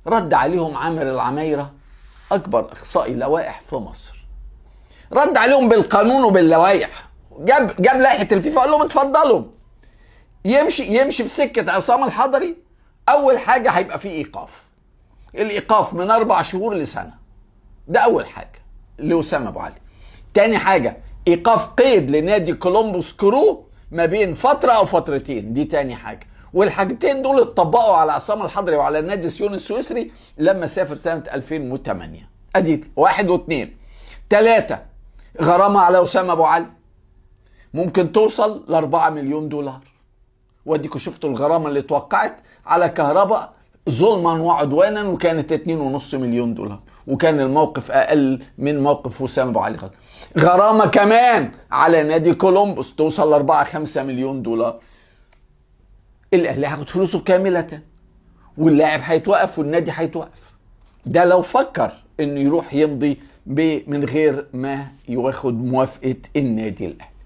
رد عليهم عامر العمايرة، اكبر اخصائي لوائح في مصر، رد عليهم بالقانون وباللوائح. جاب لائحة الفيفا قال لهم اتفضلوا. يمشي في سكة عصام الحضري، اول حاجة هيبقى فيه ايقاف. الايقاف من 4 شهور لسنة، ده اول حاجة لأسامة أبو علي. تاني حاجة ايقاف قيد لنادي كولومبوس كرو ما بين فترة او فترتين، دي تاني حاجة. والحاجتين دول اتطبقوا على عصام الحضري وعلى النادي سيون السويسري لما سافر سنة 2008. ادي 1 و2. 3 غرامة على أسامة أبو علي ممكن توصل ل4 مليون دولار. واديكوا شفتوا الغرامة اللي اتوقعت على كهرباء ظلما وعدوانا، وكانت 2.5 مليون دولار، وكان الموقف اقل من موقف أسامة أبو علي. غرامة كمان على نادي كولومبوس توصل ل4-5 مليون دولار. الاهلي هياخد فلوسه كاملة، واللاعب هيتوقف والنادي هيتوقف. ده لو فكر انه يروح يمضي من غير ما ياخد موافقة النادي الاهلي.